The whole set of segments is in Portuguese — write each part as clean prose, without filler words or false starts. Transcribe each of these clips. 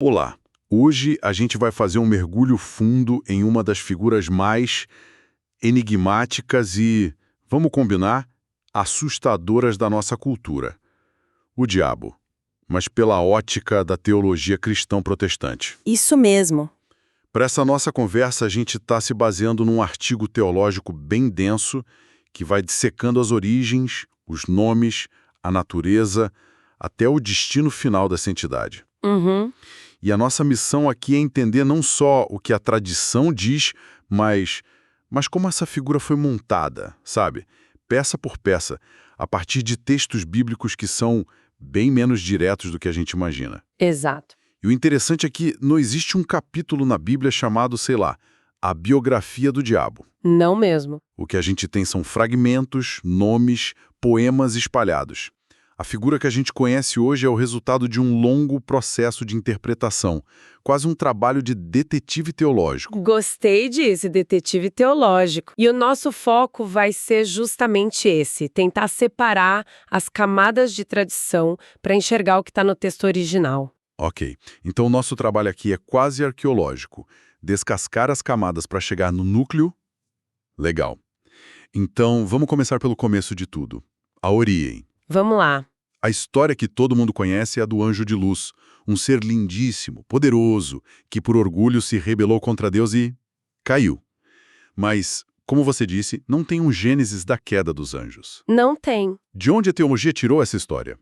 Olá! Hoje a gente vai fazer um mergulho fundo em uma das figuras mais enigmáticas e, vamos combinar, assustadoras da nossa cultura: o diabo, mas pela ótica da teologia cristã protestante. Isso mesmo. Para essa nossa conversa, a gente está se baseando num artigo teológico bem denso que vai dissecando as origens, os nomes, a natureza, até o destino final dessa entidade. Uhum. E a nossa missão aqui é entender não só o que a tradição diz, mas como essa figura foi montada, sabe? Peça por peça, a partir de textos bíblicos que são bem menos diretos do que a gente imagina. Exato. E o interessante é que não existe um capítulo na Bíblia chamado, sei lá, a biografia do diabo. Não mesmo. O que a gente tem são fragmentos, nomes, poemas espalhados. A figura que a gente conhece hoje é o resultado de um longo processo de interpretação, quase um trabalho de detetive teológico. Gostei disso, detetive teológico. E o nosso foco vai ser justamente esse, tentar separar as camadas de tradição para enxergar o que está no texto original. Ok, então o nosso trabalho aqui é quase arqueológico. Descascar as camadas para chegar no núcleo? Legal. Então, vamos começar pelo começo de tudo. A origem. Vamos lá. A história que todo mundo conhece é a do anjo de luz, um ser lindíssimo, poderoso, que por orgulho se rebelou contra Deus e caiu. Mas, como você disse, não tem um Gênesis da queda dos anjos. Não tem. De onde a teologia tirou essa história?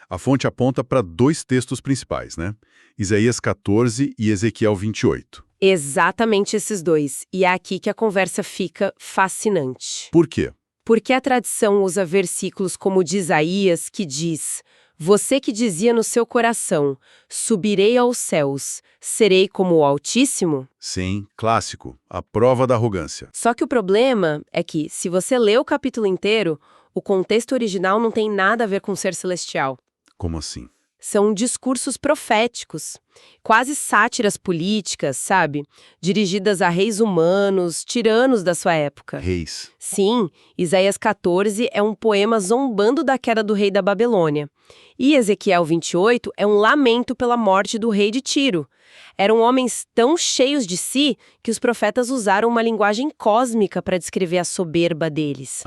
A fonte aponta para dois textos principais, né? Isaías 14 e Ezequiel 28. Exatamente esses dois. E é aqui que a conversa fica fascinante. Por quê? Porque a tradição usa versículos como o de Isaías, que diz: Você que dizia no seu coração, subirei aos céus, serei como o Altíssimo? Sim, clássico, a prova da arrogância. Só que o problema é que, se você lê o capítulo inteiro, o contexto original não tem nada a ver com ser celestial. Como assim? São discursos proféticos, quase sátiras políticas, sabe? Dirigidas a reis humanos, tiranos da sua época. Reis. Sim, Isaías 14 é um poema zombando da queda do rei da Babilônia. E Ezequiel 28 é um lamento pela morte do rei de Tiro. Eram homens tão cheios de si que os profetas usaram uma linguagem cósmica para descrever a soberba deles.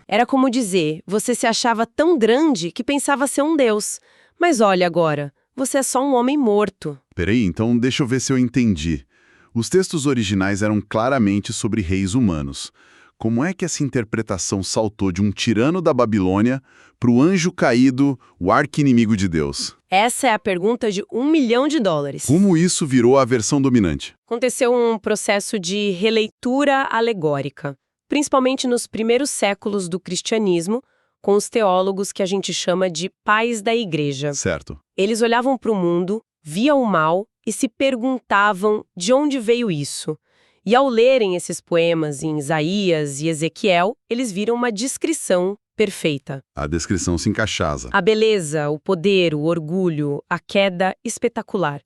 Era como dizer, você se achava tão grande que pensava ser um deus. Mas olha agora, você é só um homem morto. Peraí, então deixa eu ver se eu entendi. Os textos originais eram claramente sobre reis humanos. Como é que essa interpretação saltou de um tirano da Babilônia para o anjo caído, o arqui-inimigo de Deus? Essa é a pergunta de $1 milhão. Como isso virou a versão dominante? Aconteceu um processo de releitura alegórica, principalmente nos primeiros séculos do cristianismo, com os teólogos que a gente chama de pais da igreja. Certo. Eles olhavam para o mundo, viam o mal e se perguntavam de onde veio isso. E ao lerem esses poemas em Isaías e Ezequiel, eles viram uma descrição perfeita. A descrição se encaixava. A beleza, o poder, o orgulho, a queda espetacular.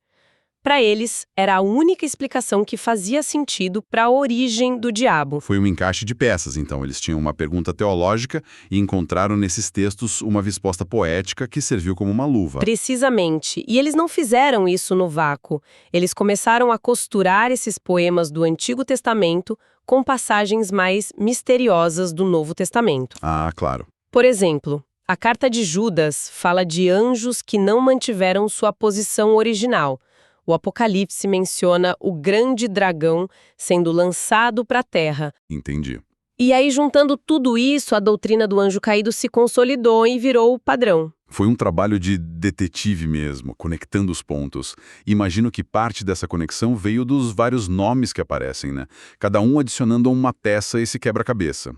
Para eles, era a única explicação que fazia sentido para a origem do diabo. Foi um encaixe de peças, então. Eles tinham uma pergunta teológica e encontraram nesses textos uma resposta poética que serviu como uma luva. Precisamente. E eles não fizeram isso no vácuo. Eles começaram a costurar esses poemas do Antigo Testamento com passagens mais misteriosas do Novo Testamento. Ah, claro. Por exemplo, a carta de Judas fala de anjos que não mantiveram sua posição original. O Apocalipse menciona o grande dragão sendo lançado para a terra. Entendi. E aí, juntando tudo isso, a doutrina do anjo caído se consolidou e virou o padrão. Foi um trabalho de detetive mesmo, conectando os pontos. Imagino que parte dessa conexão veio dos vários nomes que aparecem, né? Cada um adicionando uma peça a esse quebra-cabeça.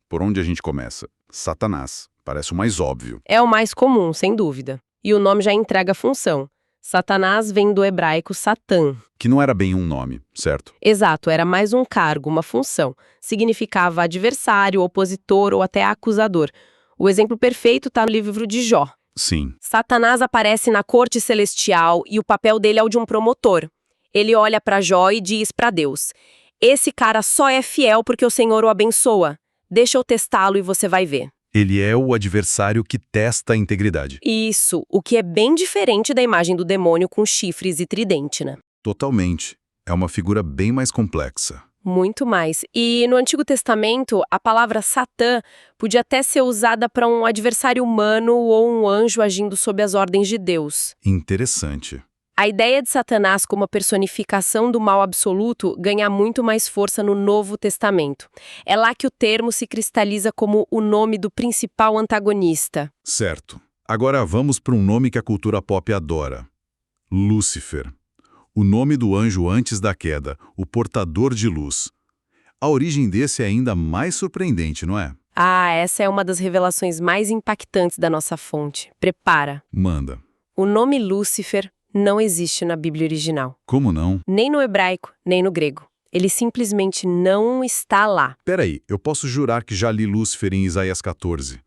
Por onde a gente começa? Satanás. Parece o mais óbvio. É o mais comum, sem dúvida. E o nome já entrega a função. Satanás vem do hebraico Satã. Que não era bem um nome, certo? Exato, era mais um cargo, uma função. Significava adversário, opositor ou até acusador. O exemplo perfeito está no livro de Jó. Sim. Satanás aparece na corte celestial e o papel dele é o de um promotor. Ele olha para Jó e diz para Deus: esse cara só é fiel porque o Senhor o abençoa. Deixa eu testá-lo e você vai ver. Ele é o adversário que testa a integridade. Isso, o que é bem diferente da imagem do demônio com chifres e tridente, né? Totalmente. É uma figura bem mais complexa. Muito mais. E no Antigo Testamento, a palavra Satã podia até ser usada para um adversário humano ou um anjo agindo sob as ordens de Deus. Interessante. A ideia de Satanás como a personificação do mal absoluto ganha muito mais força no Novo Testamento. É lá que o termo se cristaliza como o nome do principal antagonista. Certo. Agora vamos para um nome que a cultura pop adora. Lúcifer. O nome do anjo antes da queda, o portador de luz. A origem desse é ainda mais surpreendente, não é? Ah, essa é uma das revelações mais impactantes da nossa fonte. Prepara. Manda. O nome Lúcifer não existe na Bíblia original. Como não? Nem no hebraico, nem no grego. Ele simplesmente não está lá. Peraí, eu posso jurar que já li Lúcifer em Isaías 14.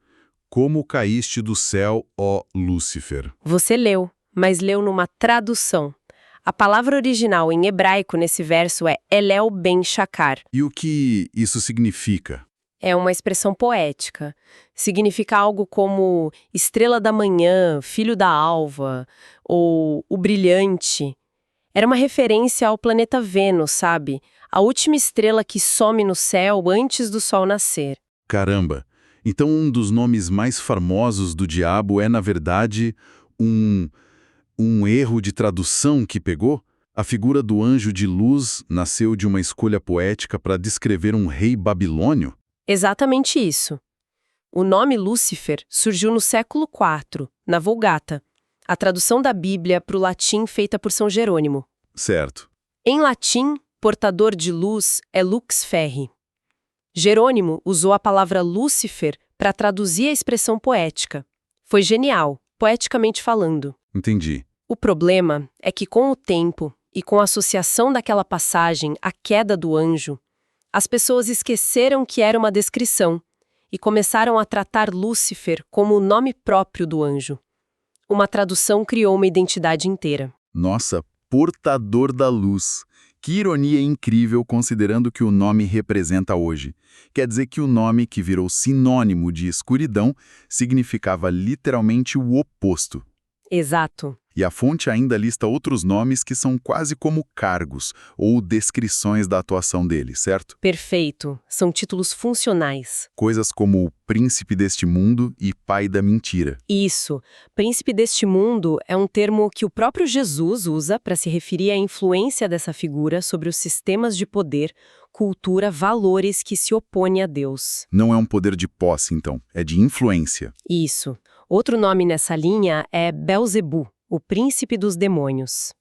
Como caíste do céu, ó Lúcifer? Você leu, mas leu numa tradução. A palavra original em hebraico nesse verso é Elel ben Shakar. E o que isso significa? É uma expressão poética. Significa algo como estrela da manhã, filho da alva, ou o brilhante. Era uma referência ao planeta Vênus, sabe? A última estrela que some no céu antes do sol nascer. Caramba! Então um dos nomes mais famosos do diabo é, na verdade, um erro de tradução que pegou? A figura do anjo de luz nasceu de uma escolha poética para descrever um rei babilônio? Exatamente isso. O nome Lúcifer surgiu no século IV, na Vulgata, a tradução da Bíblia para o latim feita por São Jerônimo. Certo. Em latim, portador de luz é lux ferri. Jerônimo usou a palavra Lúcifer para traduzir a expressão poética. Foi genial, poeticamente falando. Entendi. O problema é que com o tempo e com a associação daquela passagem à queda do anjo, as pessoas esqueceram que era uma descrição e começaram a tratar Lúcifer como o nome próprio do anjo. Uma tradução criou uma identidade inteira. Nossa, portador da luz. Que ironia incrível considerando que o nome representa hoje. Quer dizer que o nome que virou sinônimo de escuridão significava literalmente o oposto. Exato. E a fonte ainda lista outros nomes que são quase como cargos ou descrições da atuação dele, certo? Perfeito. São títulos funcionais. Coisas como o príncipe deste mundo e pai da mentira. Isso. Príncipe deste mundo é um termo que o próprio Jesus usa para se referir à influência dessa figura sobre os sistemas de poder, cultura, valores que se opõem a Deus. Não é um poder de posse, então, é de influência. Isso. Outro nome nessa linha é Belzebu, o príncipe dos demônios.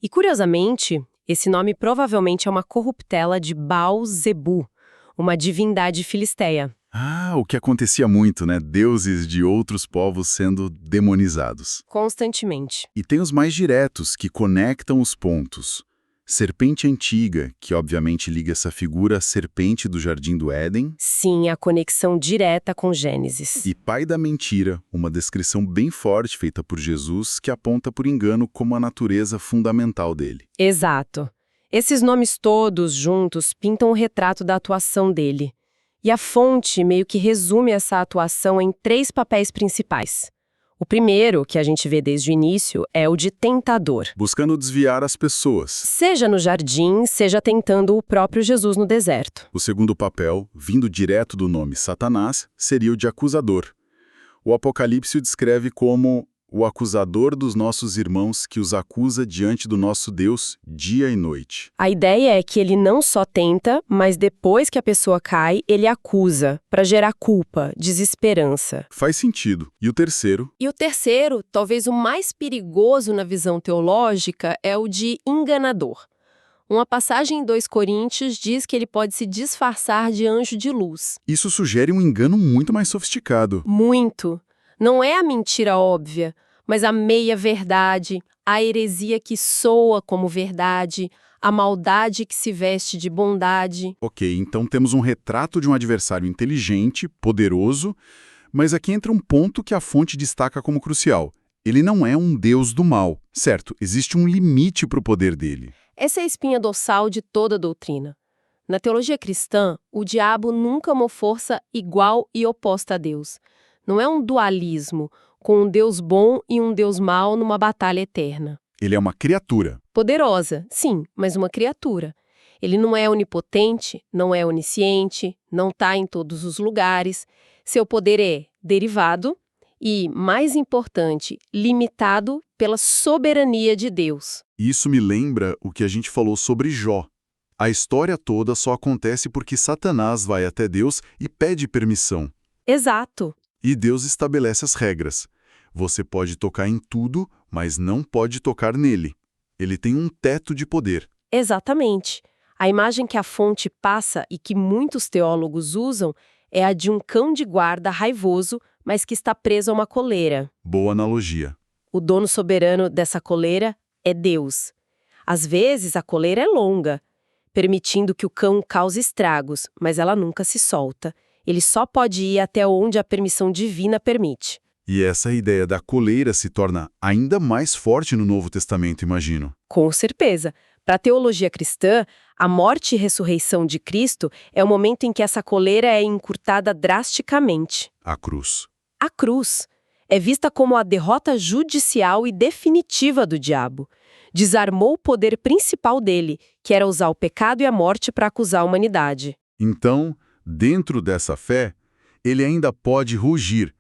E, curiosamente, esse nome provavelmente é uma corruptela de Baal-zebu, uma divindade filisteia. Ah, o que acontecia muito, né? Deuses de outros povos sendo demonizados. Constantemente. E tem os mais diretos, que conectam os pontos. Serpente antiga, que obviamente liga essa figura à serpente do Jardim do Éden. Sim, a conexão direta com Gênesis. E pai da mentira, uma descrição bem forte feita por Jesus que aponta por engano como a natureza fundamental dele. Exato. Esses nomes todos juntos pintam um retrato da atuação dele. E a fonte meio que resume essa atuação em 3 papéis principais. O primeiro, que a gente vê desde o início, é o de tentador. Buscando desviar as pessoas. Seja no jardim, seja tentando o próprio Jesus no deserto. O segundo papel, vindo direto do nome Satanás, seria o de acusador. O Apocalipse o descreve como o acusador dos nossos irmãos que os acusa diante do nosso Deus dia e noite. A ideia é que ele não só tenta, mas depois que a pessoa cai, ele acusa, para gerar culpa, desesperança. Faz sentido. E o terceiro? E o terceiro, talvez o mais perigoso na visão teológica, é o de enganador. Uma passagem em 2 Coríntios diz que ele pode se disfarçar de anjo de luz. Isso sugere um engano muito mais sofisticado. Muito. Não é a mentira óbvia, mas a meia-verdade, a heresia que soa como verdade, a maldade que se veste de bondade. Ok, então temos um retrato de um adversário inteligente, poderoso, mas aqui entra um ponto que a fonte destaca como crucial. Ele não é um deus do mal, certo? Existe um limite para o poder dele. Essa é a espinha dorsal de toda a doutrina. Na teologia cristã, o diabo nunca é uma força igual e oposta a Deus. Não é um dualismo, com um Deus bom e um Deus mau numa batalha eterna. Ele é uma criatura. Poderosa, sim, mas uma criatura. Ele não é onipotente, não é onisciente, não está em todos os lugares. Seu poder é derivado e, mais importante, limitado pela soberania de Deus. Isso me lembra o que a gente falou sobre Jó. A história toda só acontece porque Satanás vai até Deus e pede permissão. Exato. E Deus estabelece as regras. Você pode tocar em tudo, mas não pode tocar nele. Ele tem um teto de poder. Exatamente. A imagem que a fonte passa e que muitos teólogos usam é a de um cão de guarda raivoso, mas que está preso a uma coleira. Boa analogia. O dono soberano dessa coleira é Deus. Às vezes, a coleira é longa, permitindo que o cão cause estragos, mas ela nunca se solta. Ele só pode ir até onde a permissão divina permite. E essa ideia da coleira se torna ainda mais forte no Novo Testamento, imagino. Com certeza. Para a teologia cristã, a morte e ressurreição de Cristo é o momento em que essa coleira é encurtada drasticamente. A cruz. A cruz é vista como a derrota judicial e definitiva do diabo. Desarmou o poder principal dele, que era usar o pecado e a morte para acusar a humanidade. Então, dentro dessa fé, ele ainda pode rugir,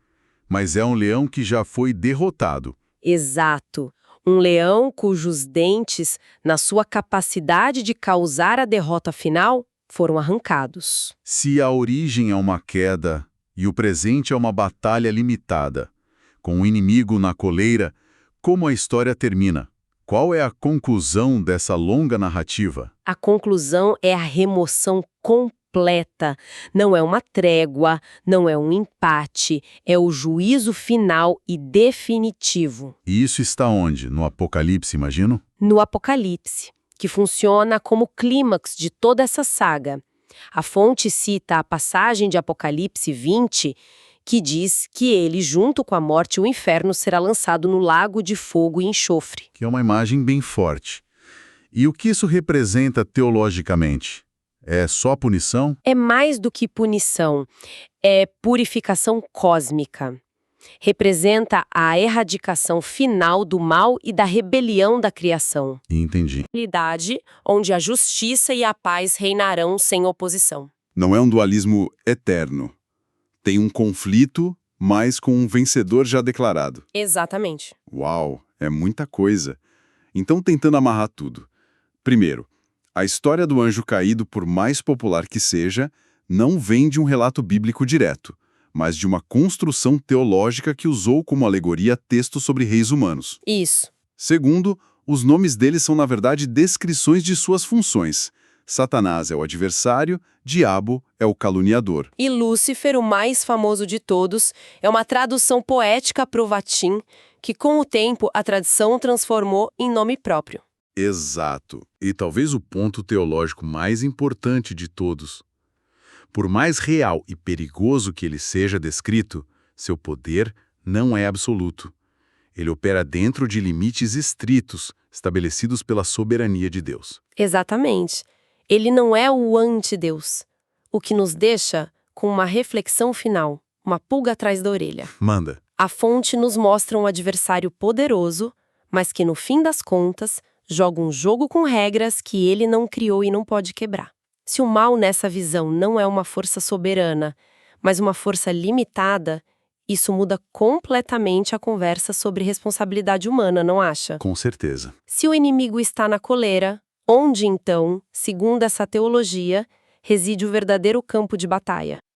mas é um leão que já foi derrotado. Exato. Um leão cujos dentes, na sua capacidade de causar a derrota final, foram arrancados. Se a origem é uma queda e o presente é uma batalha limitada, com o inimigo na coleira, como a história termina? Qual é a conclusão dessa longa narrativa? A conclusão é a remoção completa. Não é uma trégua, não é um empate, é o juízo final e definitivo. E isso está onde? No Apocalipse, imagino? No Apocalipse, que funciona como clímax de toda essa saga. A fonte cita a passagem de Apocalipse 20, que diz que ele, junto com a morte e o inferno, será lançado no lago de fogo e enxofre. Que é uma imagem bem forte. E o que isso representa teologicamente? É só punição? É mais do que punição, é purificação cósmica. Representa a erradicação final do mal e da rebelião da criação. Entendi. Realidade onde a justiça e a paz reinarão sem oposição. Não é um dualismo eterno. Tem um conflito, mas com um vencedor já declarado. Exatamente. Uau, é muita coisa. Então, tentando amarrar tudo. Primeiro, a história do anjo caído, por mais popular que seja, não vem de um relato bíblico direto, mas de uma construção teológica que usou como alegoria textos sobre reis humanos. Isso. Segundo, os nomes deles são, na verdade, descrições de suas funções. Satanás é o adversário, diabo é o caluniador. E Lúcifer, o mais famoso de todos, é uma tradução poética para o latim, que com o tempo a tradição transformou em nome próprio. Exato. E talvez o ponto teológico mais importante de todos. Por mais real e perigoso que ele seja descrito, seu poder não é absoluto. Ele opera dentro de limites estritos, estabelecidos pela soberania de Deus. Exatamente. Ele não é o antideus, o que nos deixa com uma reflexão final, uma pulga atrás da orelha. Manda. A fonte nos mostra um adversário poderoso, mas que no fim das contas joga um jogo com regras que ele não criou e não pode quebrar. Se o mal nessa visão não é uma força soberana, mas uma força limitada, isso muda completamente a conversa sobre responsabilidade humana, não acha? Com certeza. Se o inimigo está na coleira, onde então, segundo essa teologia, reside o verdadeiro campo de batalha?